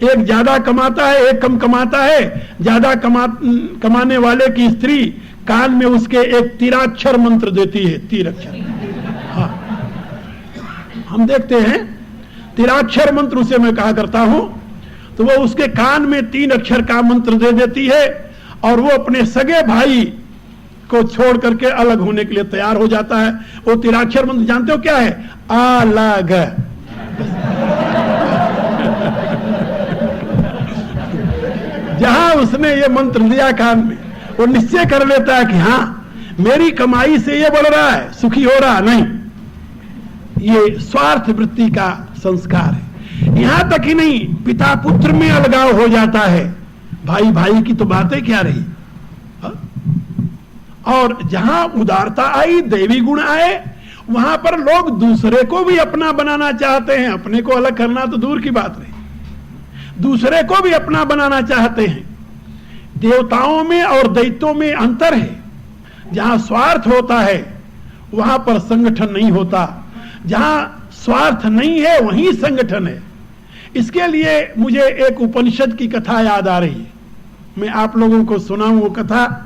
एक ज्यादा कमाता है, एक कम कमाता है। ज्यादा कमाने वाले की स्त्री कान में उसके एक तीराक्षर मंत्र देती है, तीराक्षर। हाँ, हम देखते हैं तीराक्षर मंत्र, उसे मैं कहा करता हूं, तो वो उसके कान में 3 अक्षर का मंत्र दे देती है और वो अपने सगे भाई को छोड़ करके अलग होने के लिए तैयार हो जाता है। वो तीराक्षर मंत्र जानते हो क्या है? अलग। जहां उसने ये मंत्र दिया कान में, वो निश्चय कर लेता है कि हाँ मेरी कमाई से ये बढ़ रहा है, सुखी हो रहा नहीं। ये स्वार्थ वृत्ति का संस्कार है। यहां तक ही नहीं, पिता पुत्र में अलगाव हो जाता है, भाई भाई की तो बातें क्या रही। और जहां उदारता आई, दैवी गुण आए, वहां पर लोग दूसरे को भी अपना बनाना चाहते हैं। अपने को अलग करना तो दूर की बात रही, दूसरे को भी अपना बनाना चाहते हैं। देवताओं में और दैत्यों में अंतर है। जहां स्वार्थ होता है वहां पर संगठन नहीं होता, जहां स्वार्थ नहीं है वहीं संगठन है। इसके लिए मुझे एक उपनिषद की कथा याद आ रही है, मैं आप लोगों को सुनाऊं वो कथा।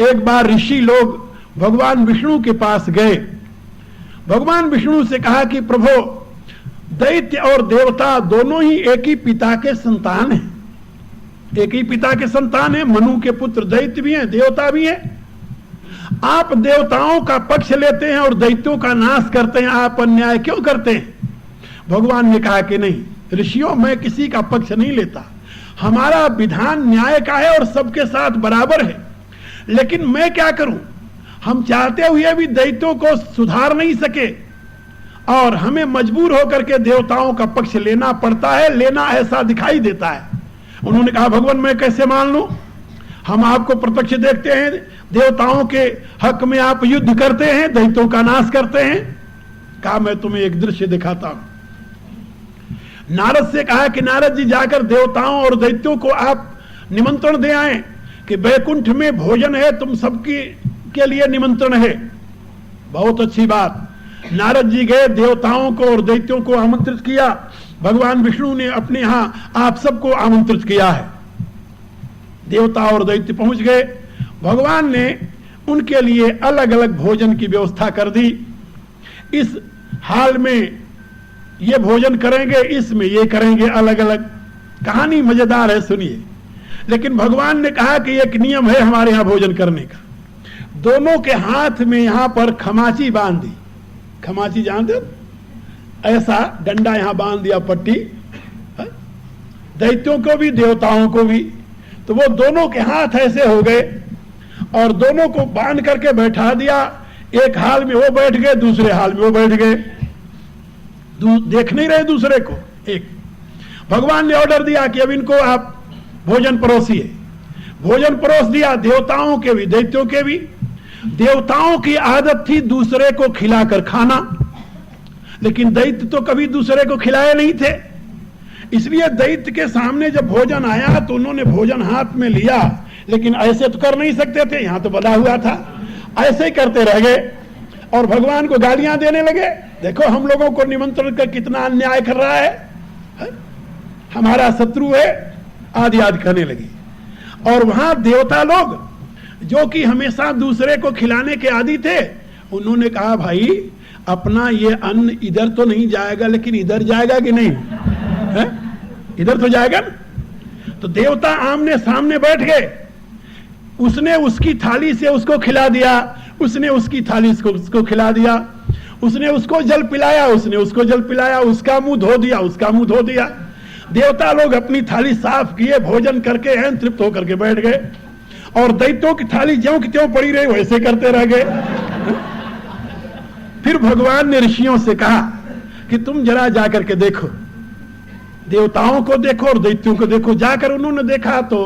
एक बार ऋषि लोग भगवान विष्णु के पास गए। भगवान विष्णु से कहा कि प्रभु, दैत्य और देवता दोनों ही एक ही पिता के संतान हैं, एक ही पिता के संतान हैं। मनु के पुत्र दैत्य भी हैं, देवता भी हैं। आप देवताओं का पक्ष लेते हैं और दैत्यों का नाश करते हैं, आप अन्याय क्यों करते हैं? भगवान ने कहा कि नहीं ऋषियों, मैं किसी का पक्ष नहीं लेता, हमारा विधान न्याय का है और सबके साथ बराबर है। लेकिन मैं क्या करूं, हम चाहते हुए भी दैत्यों को सुधार नहीं सके और हमें मजबूर होकर के देवताओं का पक्ष लेना पड़ता है, लेना ऐसा दिखाई देता है। उन्होंने कहा भगवान मैं कैसे मान लूं, हम आपको प्रत्यक्ष देखते हैं, देवताओं के हक में आप युद्ध करते हैं, दैत्यों का नाश करते हैं। कहा मैं तुम्हें एक दृश्य दिखाता हूं। नारद से कहा कि नारद जी जाकर देवताओं और दैत्यों को आप निमंत्रण दे आए कि बैकुंठ में भोजन है, तुम सबकी के लिए निमंत्रण है। बहुत अच्छी बात। नारद जी गए, देवताओं को और दैत्यों को आमंत्रित किया। भगवान विष्णु ने अपने यहां आप सबको आमंत्रित किया है। देवता और दैत्य पहुंच गए। भगवान ने उनके लिए अलग अलग भोजन की व्यवस्था कर दी। इस हाल में ये भोजन करेंगे, इसमें ये करेंगे, अलग अलग। कहानी मजेदार है, सुनिए। लेकिन भगवान ने कहा कि एक नियम है हमारे यहां भोजन करने का। दोनों के हाथ में यहां पर खमाची बांध दी। खमाची जानते हो? ऐसा डंडा यहां बांध दिया, पट्टी। दैत्यों को भी देवताओं को भी। तो वो दोनों के हाथ ऐसे हो गए और दोनों को बांध करके बैठा दिया। एक हाल में वो बैठ गए, दूसरे हाल में वो बैठ गए, देख नहीं रहे दूसरे को। एक भगवान ने ऑर्डर दिया कि अब इनको आप भोजन परोसिए। भोजन परोस दिया, देवताओं के भी दैत्यों के भी। देवताओं की आदत थी दूसरे को खिलाकर खाना, लेकिन दैत्य तो कभी दूसरे को खिलाए नहीं थे। इसलिए दैत्य के सामने जब भोजन आया तो उन्होंने भोजन हाथ में लिया, लेकिन ऐसे तो कर नहीं सकते थे, यहां तो बंधा हुआ था। ऐसे ही करते रह गए और भगवान को गालियां देने लगे। देखो हम लोगों को निमंत्रण कर कितना अन्याय कर रहा है, हमारा शत्रु है, आदि आदि कहने लगी। और वहां देवता लोग जो कि हमेशा दूसरे को खिलाने के आदी थे, उन्होंने कहा भाई अपना ये अन्न इधर तो नहीं जाएगा, लेकिन इधर जाएगा कि नहीं है? इधर तो जाएगा ना। तो देवता आमने सामने बैठ गए। उसने उसकी थाली से उसको खिला दिया, उसने उसकी थाली से उसको खिला दिया, उसने उसको जल पिलाया, उसने उसको जल पिलाया, उसका मुंह धो दिया, उसका मुंह धो दिया। देवता लोग अपनी थाली साफ किए, भोजन करके एन तृप्त होकर के बैठ गए। और दैत्यों की थाली ज्यों की त्यों पड़ी रही, वैसे करते रह गए। फिर भगवान ने ऋषियों से कहा कि तुम जरा जाकर के देखो, देवताओं को देखो और दैत्यों को देखो। जाकर उन्होंने देखा तो